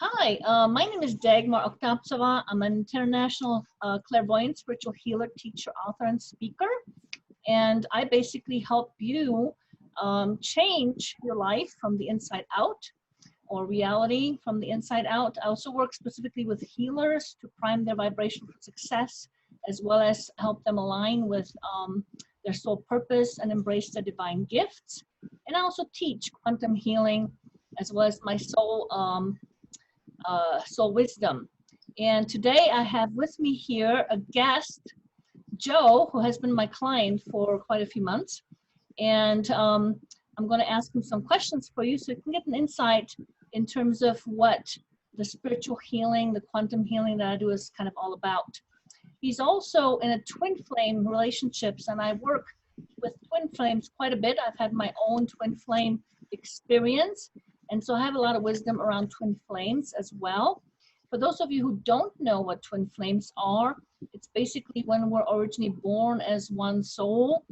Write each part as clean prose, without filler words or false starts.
Hi, my name is Dagmar Oktapsova. I'm an international clairvoyant, spiritual healer, teacher, author, and speaker. And I basically help you change your life from the inside out, or reality from the inside out. I also work specifically with healers to prime their vibration for success, as well as help them align with their soul purpose and embrace their divine gifts. And I also teach quantum healing, as well as my soul wisdom. And today I have with me here a guest, Joe, who has been my client for quite a few months. And I'm going to ask him some questions for you so you can get an insight in terms of what the spiritual healing, the quantum healing that I do is kind of all about. He's also in a twin flame relationships, and I work with twin flames quite a bit. I've had my own twin flame experience, and so I have a lot of wisdom around twin flames as well. For those of you who don't know what twin flames are, it's basically when we're originally born as one soul,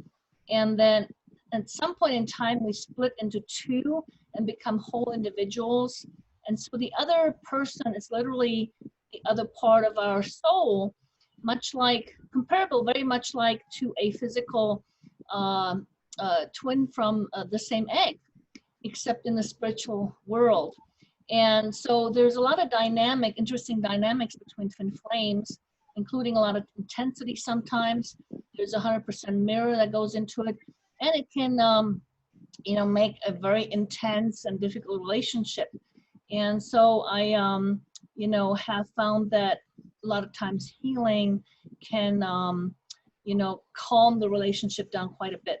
and then at some point in time we split into two and become whole individuals. And so the other person is literally the other part of our soul, much like, comparable very much like to a physical twin from the same egg, except in the spiritual world. And so there's a lot of interesting dynamics between twin flames, including a lot of intensity sometimes. There's 100% mirror that goes into it, and it can, make a very intense and difficult relationship. And so I, have found that a lot of times healing can, calm the relationship down quite a bit.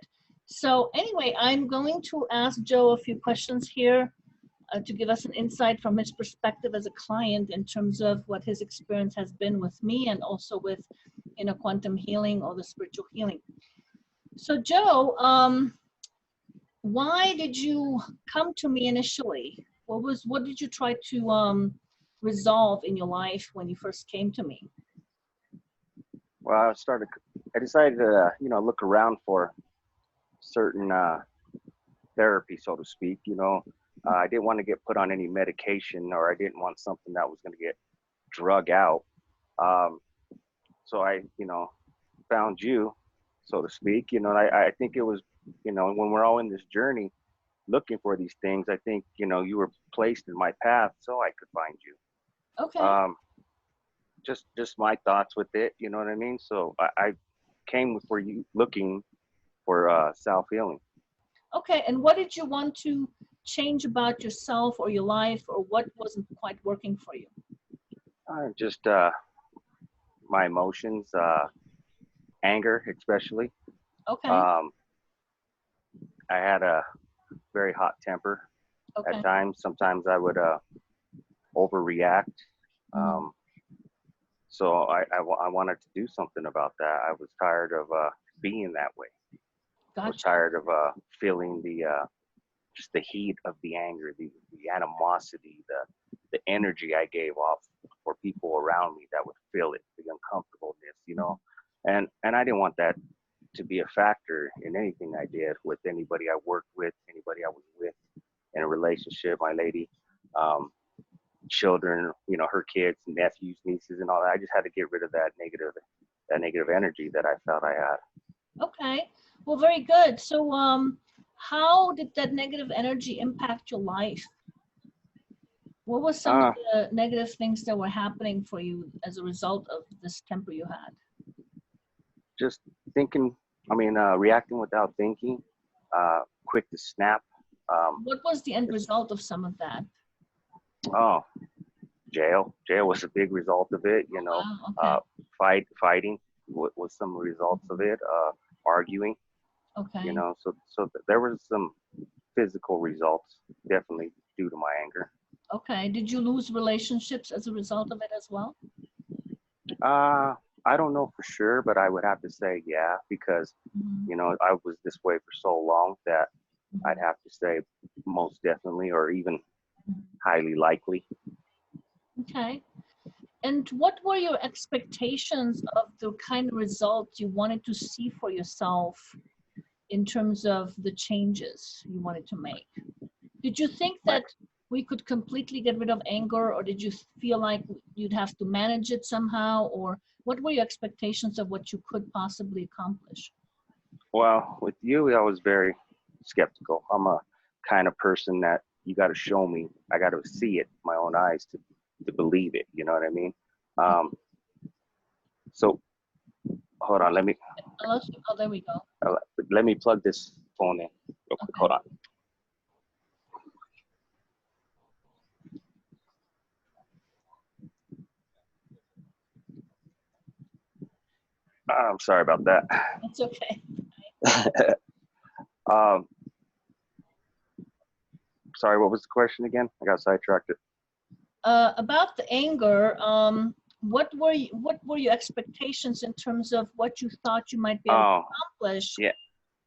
So anyway, I'm going to ask Joe a few questions here to give us an insight from his perspective as a client in terms of what his experience has been with me and also with, quantum healing or the spiritual healing. So Joe, why did you come to me initially? What did you try to resolve in your life when you first came to me? Well, I decided to, look around for certain therapy, so to speak. I didn't want to get put on any medication, or I didn't want something that was going to get drug out. So I, found you, so to speak. I think it was, when we're all in this journey looking for these things, I think, you were placed in my path so I could find you. Okay. Just my thoughts with it, you know what I mean? So I came for you looking for self-healing. Okay, and what did you want to change about yourself or your life, or what wasn't quite working for you? Just my emotions, anger especially. Okay. Um, I had a very hot temper Okay. at times. Sometimes I would overreact. Mhm. So I wanted to do something about that. I was tired of being that way. I was Gotcha. tired of feeling the just the heat of the anger, the animosity, the energy I gave off for people around me that would feel it, the uncomfortableness. And I didn't want that to be a factor in anything I did with anybody I worked with, anybody I was with in a relationship, my lady, children, her kids, nephews, nieces, and all that. I just had to get rid of that negative energy that I felt I had. Okay. Well, very good. So, how did that negative energy impact your life? What was some of the negative things that were happening for you as a result of this temper you had? Just thinking, reacting without thinking, quick to snap. What was the end result of some of that? Oh, jail. Jail was a big result of it. Okay. Fighting was some results of it. Arguing. Okay. So there was some physical results, definitely due to my anger. Okay. Did you lose relationships as a result of it as well? I don't know for sure, but I would have to say yeah, because I was this way for so long that I'd have to say most definitely, or even highly likely. Okay. And what were your expectations of the kind of results you wanted to see for yourself in terms of the changes you wanted to make? Did you think My that we could completely get rid of anger, or did you feel like you'd have to manage it somehow, or what were your expectations of what you could possibly accomplish? Well, with you, I was very skeptical. I'm a kind of person that you got to show me. I got to see it with my own eyes to believe it. You know what I mean? Um, so hold on. Unless, oh, there we go. Let me plug this phone in real quick. Okay. Hold on. I'm sorry about that. It's okay. um, sorry, what was the question again? I got sidetracked. About the anger, what were your expectations in terms of what you thought you might be able to accomplish? Yeah.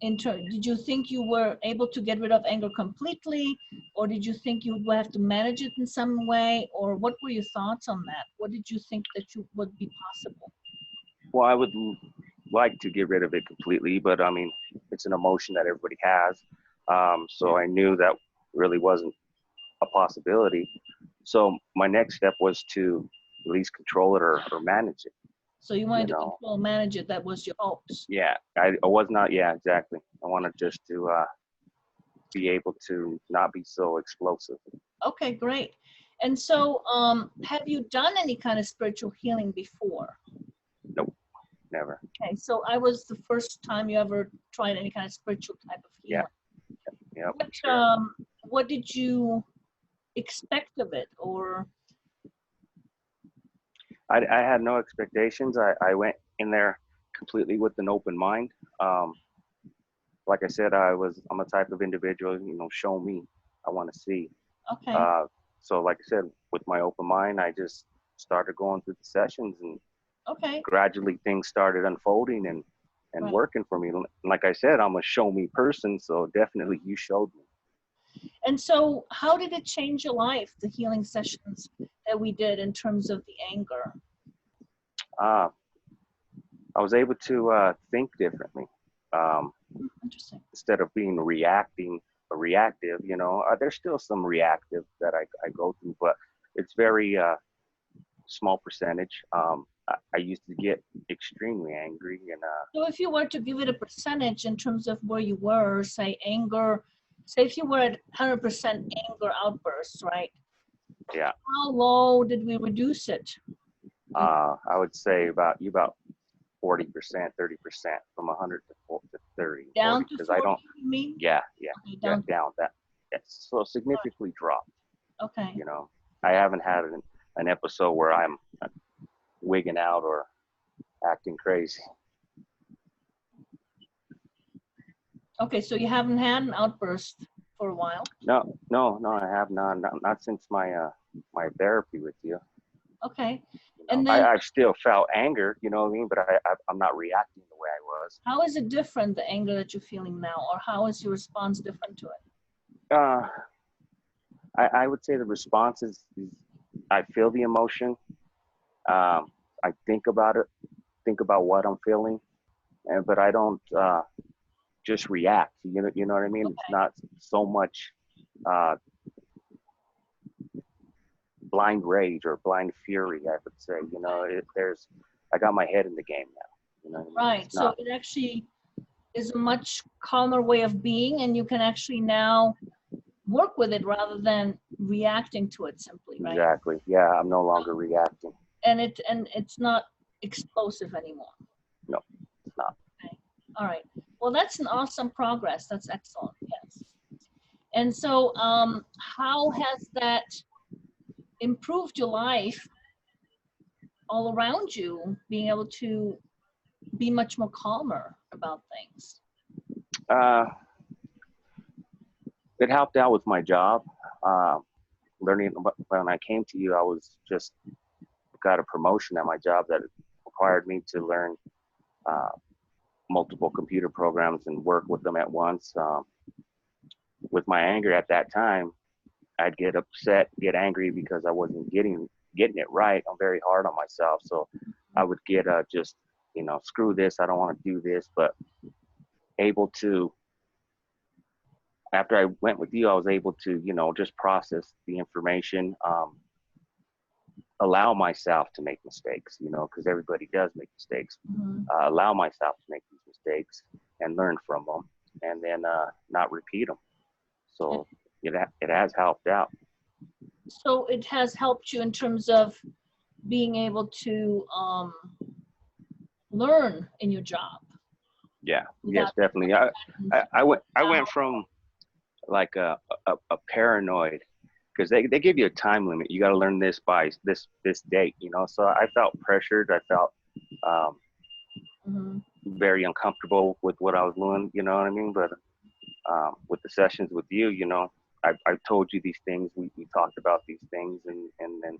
Did you think you were able to get rid of anger completely, or did you think you would have to manage it in some way, or what were your thoughts on that? What did you think that would be possible? Well, I would like to get rid of it completely, but I mean, it's an emotion that everybody has. So I knew that really wasn't a possibility. So my next step was to at least control it or manage it. So you wanted to control, manage it. That was your hopes. Yeah, I was not. Yeah, exactly. I wanted just to be able to not be so explosive. Okay, great. And so, have you done any kind of spiritual healing before? Nope, never. Okay, so I was the first time you ever tried any kind of spiritual type of healing. Yeah. What did you expect of it, or? I had no expectations. I went in there completely with an open mind. Like I said, I'm a type of individual, show me, I want to see. Okay. So like I said, with my open mind, I just started going through the sessions, and gradually things started unfolding and Right. working for me. And like I said, I'm a show me person, so definitely you showed me. And so how did it change your life, the healing sessions that we did in terms of the anger? I was able to think differently. Interesting. Instead of being reactive, there's still some reactive that I go through, but it's very small percentage. I used to get extremely angry, and so if you were to give it a percentage in terms of where you were, say anger, say if you were at 100% anger outbursts, right? Yeah. How low did we reduce it? I would say about 40%, 30%, from 100 to 30. Down 40, to 40, you mean? Yeah. Okay, down. That's so significantly dropped. Okay. I haven't had an episode where I'm wigging out or acting crazy. Okay, so you haven't had an outburst for a while? No, I have not since my my therapy with you. Okay. And then I've still felt anger, you know what I mean? But I'm not reacting the way I was. How is it different, the anger that you're feeling now, or how is your response different to it? I would say the response is I feel the emotion. I think about it, think about what I'm feeling, but I don't just react. You know what I mean? Okay. It's not so much blind rage or blind fury, I would say. I got my head in the game now. Right. So it actually is a much calmer way of being, and you can actually now work with it rather than reacting to it simply, right? Exactly. Yeah, I'm no longer reacting. And it's not explosive anymore. No, it's not. Okay. All right. Well, that's an awesome progress. That's excellent. Yes. And so, how has that improved your life all around you, being able to be much more calmer about things? It helped out with my job. Learning when I came to you, I was just got a promotion at my job that required me to learn multiple computer programs and work with them at once. With my anger at that time, I'd get upset, get angry because I wasn't getting it right. I'm very hard on myself, so I would get just screw this, I don't want to do this. But able to after I went with you, I was able to, you know, just process the information, allow myself to make mistakes, you know, because everybody does make mistakes. Mhm. Allow myself to make these mistakes and learn from them, and then not repeat them. So it has helped out. So it has helped you in terms of being able to learn in your job Yeah, yes, without definitely. I went from like a paranoid, because they give you a time limit. You got to learn this by this date, you know. So I felt pressured. I felt um, Mhm. very uncomfortable with what I was doing. You know what I mean? But with the sessions with you, you know, I told you these things. We talked about these things, and then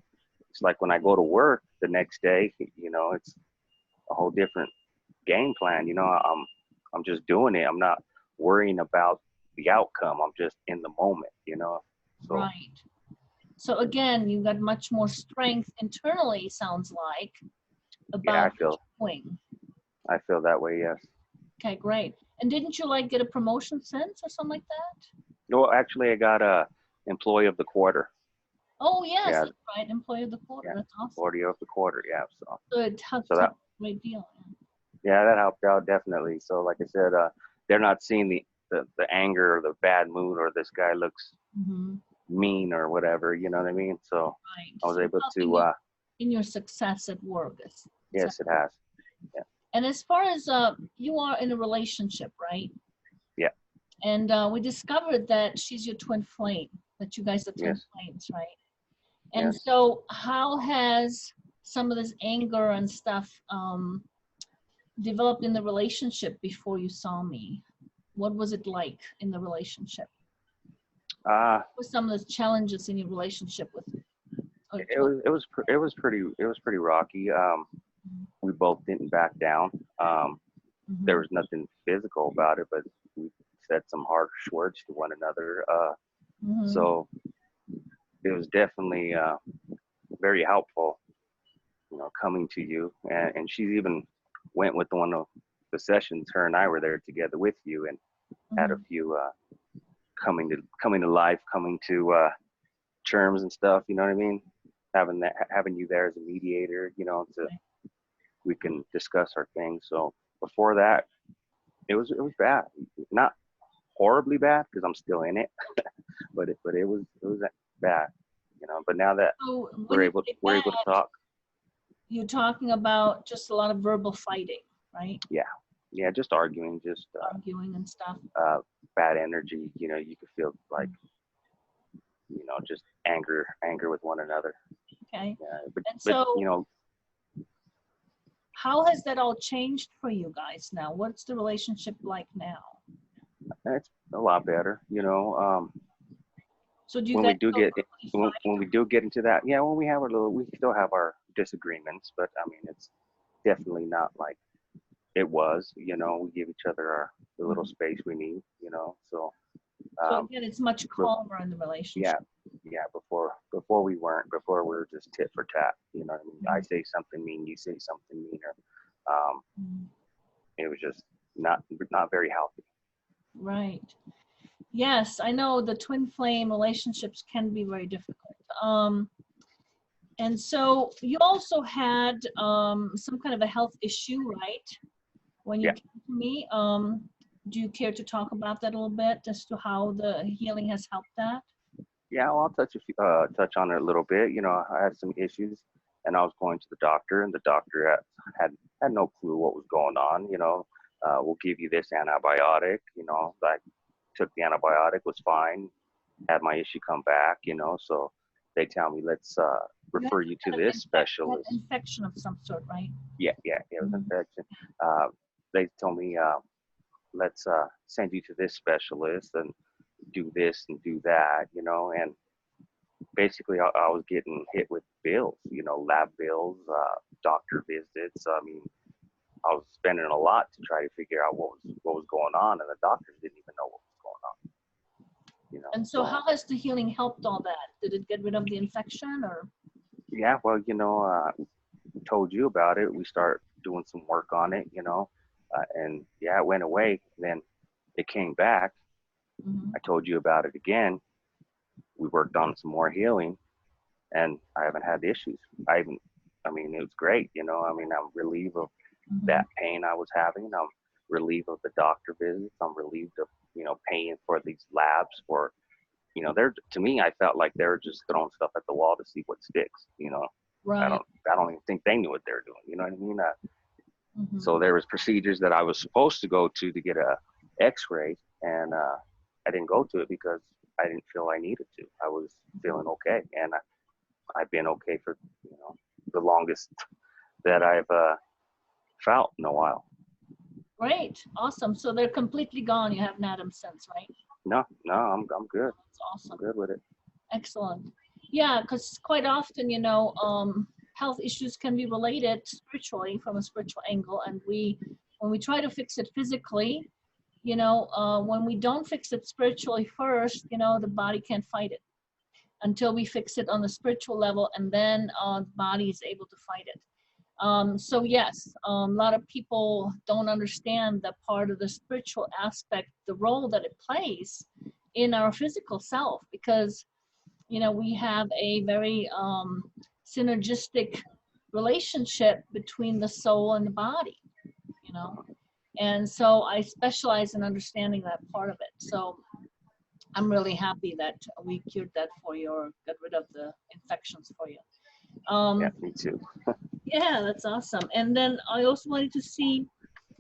it's like when I go to work the next day, you know, it's a whole different game plan. You know, I'm just doing it. I'm not worrying about the outcome. I'm just in the moment. You know, so Right. So again, you got much more strength internally, sounds like, yeah, about what you're doing. I feel that way. Yes. Okay, great. And didn't you like get a promotion since or something like that? No, actually, I got a employee of the quarter. Oh, yes, Yeah, that's right. Employee of the quarter. yeah, That's awesome. employee of the quarter. Yeah. So it So helped that a great deal. yeah, that helped out definitely. So like I said, they're not seeing the anger or the bad mood or this guy looks Mm-hmm. mean or whatever. You know what I mean? So Right. I was So able helping to. you in your success at work. Yes, it has. Yeah. And as far as you are in a relationship, right? Yeah. And we discovered that she's your twin flame, that you guys are twin Yes. flames, right? And Yes. so how has some of this anger and stuff developed in the relationship before you saw me? What was it like in the relationship? Uh, What were some of the challenges in your relationship with it was pretty rocky. We both didn't back down. There Mhm. was nothing physical about it, but we said some harsh words to one another. Mhm. So it was definitely very helpful, you know, coming to you. And she even went with one of the sessions. Her and I were there together with you, and had a Mhm. few coming to life, coming to terms and stuff. You know what I mean? Having you there as a mediator, you know, to we can discuss our things. So before that, it was bad. Not horribly bad because I'm still in it, but it was bad, you know. But now that So when you say we're bad, able to talk, you're talking about just a lot of verbal fighting, right? yeah, yeah, just arguing, just Arguing and stuff. bad energy. You know, you could feel like, you know, just anger with one another. Okay. And But so you know, how has that all changed for you guys now? What's the relationship like now? it's a lot better. You know, So do you when guys we do still get verbally fight? when we do get into that, yeah, when we have we still have our disagreements, but I mean, it's definitely not like it was. You know, we give each other the little space we need. You know, so So um, again, it's much but calmer in the yeah, relationship. yeah. Before we were just tit for tat. You know what I mean? I say something mean, you say something meaner. Mhm. It was just not very healthy. Right. Yes, I know the twin flame relationships can be very difficult. And so you also had some kind of a health issue, right? When you Yeah, came to me, do you care to talk about that a little bit as to how the healing has helped that? yeah. Well, I'll touch on it a little bit. You know, I had some issues, and I was going to the doctor, and the doctor had no clue what was going on. You know, we'll give you this antibiotic. You know, I took the antibiotic, was fine, had my issue come back. You know, so they tell me let's You had refer some you to kind of this specialist. infection of some sort, right? Yeah, yeah, it was Mhm. infection. Uh, they told me let's send you to this specialist and do this and do that. You know, and basically I was getting hit with bills, you know, lab bills, doctor visits. I mean, I was spending a lot to try to figure out what was going on, and the doctors didn't even know what was going on. You know, And so so how has the healing helped all that? Did it get rid of the infection or? yeah, well, you know, told you about it. We start doing some work on it, you know, and yeah, it went away. Then it came back, Mhm. I told you about it again. We worked on some more healing, and I haven't had issues. I mean, it was great. I mean, I'm relieved of Mhm. that pain I was having. I'm relieved of the doctor visits. I'm relieved of, paying for these labs for, they're, to me, I felt like they were just throwing stuff at the wall to see what sticks. I Right. don't, I don't even think they knew what they were doing. You know what I mean? Mhm. So there was procedures that I was supposed to go to get a X-ray, and I didn't go to it because I didn't feel I needed to. I was feeling okay, and I've been okay for the longest that I've felt in a while. Great. Awesome. So they're completely gone. You haven't had them since, right? No, no, I'm good. That's I'm awesome. good with it. Excellent. Yeah, because quite often, health issues can be related spiritually from a spiritual angle, and when we try to fix it physically, when we don't fix it spiritually first, the body can't fight it until we fix it on the spiritual level, and then the body is able to fight it. So yes, a lot of people don't understand that part of the spiritual aspect, the role that it plays in our physical self, because we have a very synergistic relationship between the soul and the body, you know. And so I specialize in understanding that part of it. So I'm really happy that we cured that for you, or got rid of the infections for you. Yeah, Um, me too. yeah, that's awesome. And then I also wanted to see,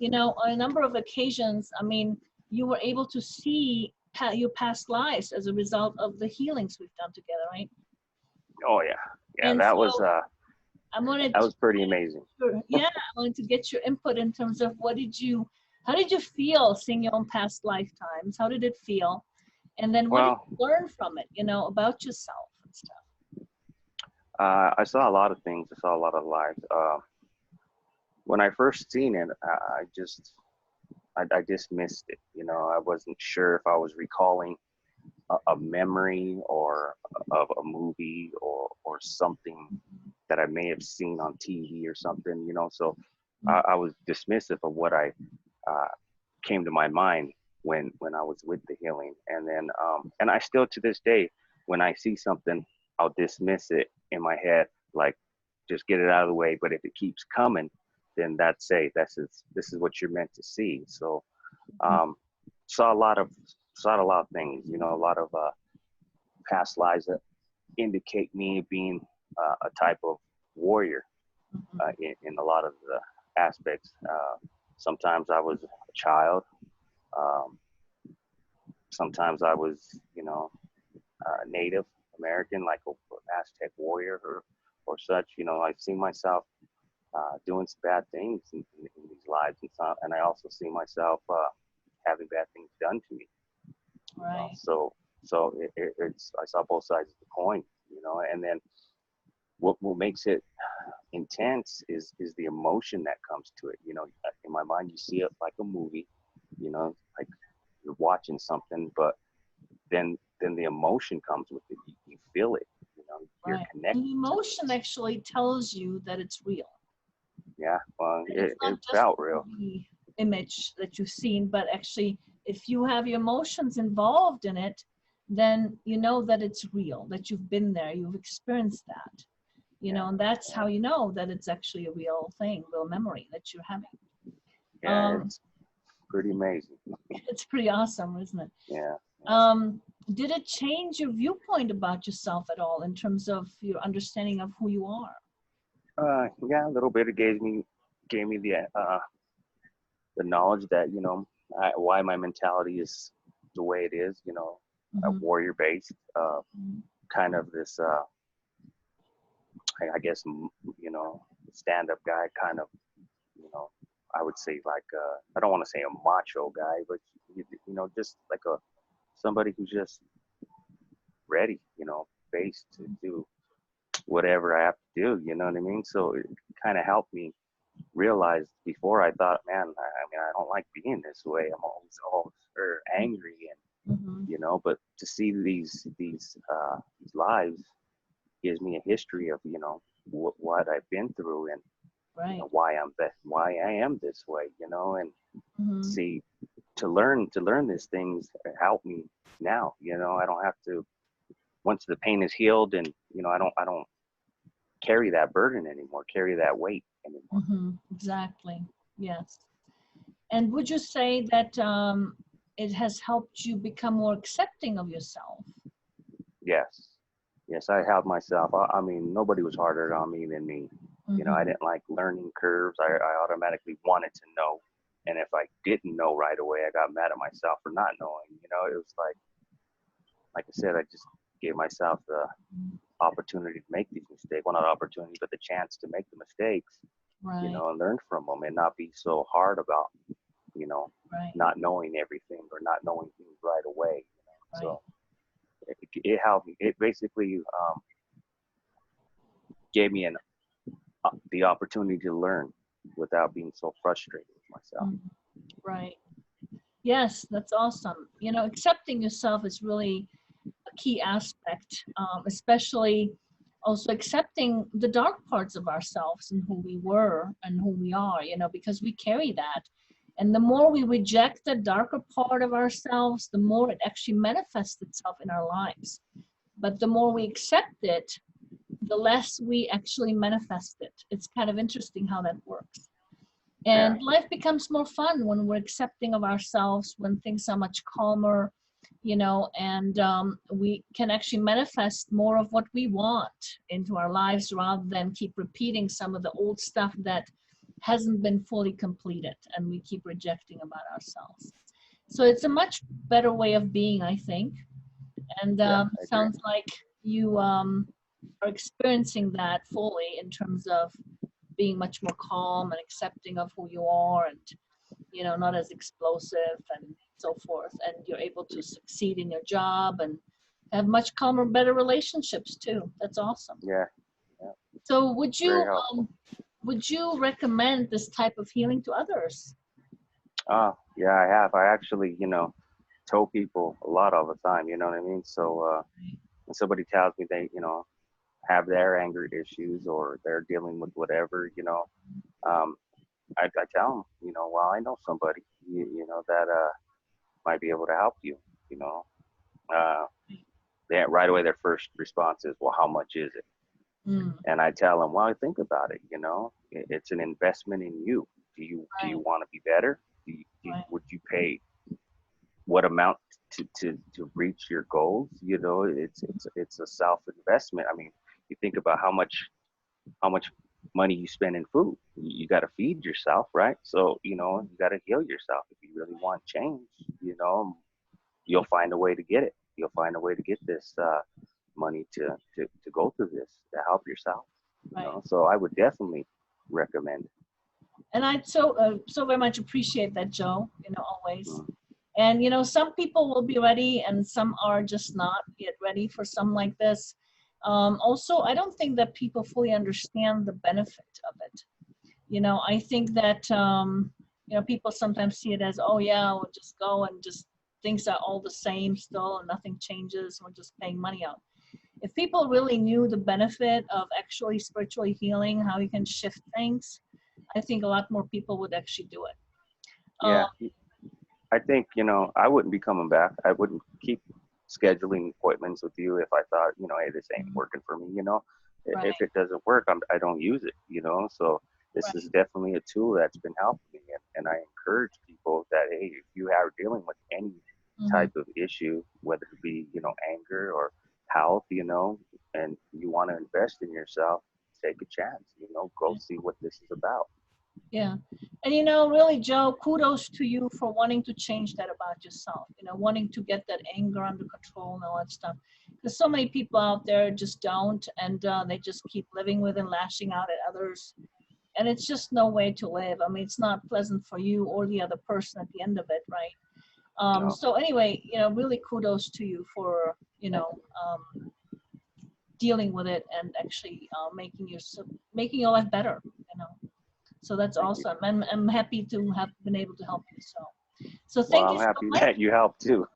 on a number of occasions, I mean, you were able to see your past lives as a result of the healings we've done together, right? Oh yeah, yeah. And That so was I wanted, that was pretty amazing. yeah, I wanted to get your input in terms of how did you feel seeing your own past lifetimes? How did it feel? And then what did Well, you learn from it, about yourself and stuff? I saw a lot of things. I saw a lot of lives. When I first seen it, I dismissed it. I wasn't sure if I was recalling a memory or of a movie or something that I may have seen on TV or something. So I was dismissive of what I uh, came to my mind when I was with the healing, and then and I still to this day, when I see something, I'll dismiss it in my head, like just get it out of the way. But if it keeps coming, then this is what you're meant to see. So um, saw a lot of things, a lot of past lives that indicate me being a type of warrior in a lot of the aspects. Sometimes I was a child. Um, Sometimes I was, Native American, like an Aztec warrior or such. I've seen myself doing some bad things in these lives, and I also see myself having bad things done to me. Right. So it's I saw both sides of the coin, and then what makes it intense is the emotion that comes to it. In my mind, you see it like a movie, like you're watching something, but then the emotion comes with it. You feel it. You're Right. connected And to emotion it. actually tells you that it's real. Yeah, well, And it's it not just felt a real. movie image that you've seen, but actually, if you have your emotions involved in it, then you know that it's real, that you've been there, you've experienced that, Yeah, and that's how you know that it's actually a real thing, real memory that you're having. yeah, Um, it's pretty amazing. it's pretty awesome, isn't it? Yeah. Um, did it change your viewpoint about yourself at all in terms of your understanding of who you are? Yeah, a little bit. It gave me the knowledge that why my mentality is the way it is. Mm-hmm. Warrior based, kind of this. I guess stand up guy, kind of. I would say like I don't want to say a macho guy, but just like a somebody who's just ready, based to do whatever I have to do. You know what I mean? So it kind of helped me realize before I thought, man, I mean, I don't like being this way. I'm always angry and Mm-hmm. but to see these lives gives me a history of what I've been through and Right. why I am this way, and Mm-hmm. see. to learn these things help me now. I don't have to, once the pain is healed, and I don't carry that burden anymore, carry that weight anymore. Exactly. Yes. And would you say that it has helped you become more accepting of yourself? Yes, I helped myself. I mean, nobody was harder on me than me. I didn't like learning curves. I automatically wanted to know. And if I didn't know right away, I got mad at myself for not knowing. It was like I said, I just gave myself the opportunity to make these mistakes. Well, not opportunity, but the chance to make the mistakes, Right. and learn from them, and not be so hard about, Right. not knowing everything or not knowing things right away. Right. So it helped me. It basically gave me the opportunity to learn without being so frustrated with myself. Right. Yes, that's awesome. Accepting yourself is really a key aspect, especially also accepting the dark parts of ourselves and who we were and who we are, because we carry that. And the more we reject the darker part of ourselves, the more it actually manifests itself in our lives. But the more we accept it, the less we actually manifest it. It's kind of interesting how that works. And life becomes more fun when we're accepting of ourselves, when things are much calmer, and we can actually manifest more of what we want into our lives rather than keep repeating some of the old stuff that hasn't been fully completed and we keep rejecting about ourselves. So it's a much better way of being, I think. And sounds like you are experiencing that fully in terms of being much more calm and accepting of who you are, and not as explosive and so forth, and you're able to succeed in your job and have much calmer, better relationships too. That's awesome. Yeah. So would you recommend this type of healing to others? Yeah, I have. I actually, tell people a lot all the time, you know what I mean? So when somebody tells me they, have their anger issues or they're dealing with whatever, um, I tell them, well, I know somebody, that might be able to help you, you know. Uh, right away, their first response is, well, how much is it? And I tell them, well, think about it, it's an investment in you. Do you want to be better? Would you pay what amount to reach your goals? It's a self investment. I mean, you think about how much money you spend in food. You got to feed yourself, right? So you got to heal yourself. If you really want change, you'll find a way to get it. You'll find a way to get this money to go through this to help yourself. So I would definitely recommend. And I so very much appreciate that, Joe. Always. And some people will be ready, and some are just not yet ready for something like this. Also, I don't think that people fully understand the benefit of it. I think that people sometimes see it as, oh yeah, we'll just go and just things are all the same still, and nothing changes. We're just paying money out. If people really knew the benefit of actually spiritually healing, how you can shift things, I think a lot more people would actually do it. Yeah. I think, I wouldn't be coming back. I wouldn't keep scheduling appointments with you if I thought, hey, this ain't working for me, If it doesn't work, I don't use it, So this is definitely a tool that's been helping me. And I encourage people that, hey, if you are dealing with any type of issue, whether it be, anger or health, and you want to invest in yourself, take a chance, go see what this is about. Yeah. And really, Joe, kudos to you for wanting to change that about yourself, wanting to get that anger under control and all that stuff. Because so many people out there just don't, and they just keep living with and lashing out at others. And it's just no way to live. I mean, it's not pleasant for you or the other person at the end of it, right? No. So anyway, really kudos to you for, dealing with it and actually making your life better, So that's awesome. I'm happy to have been able to help you. So thank you. I'm happy that you helped too.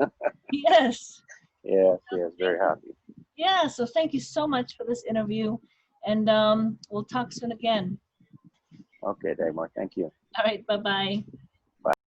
Yes. Yes, very happy. Yeah, so thank you so much for this interview, and we'll talk soon again. Okay, Dagmar, thank you. All right, bye-bye.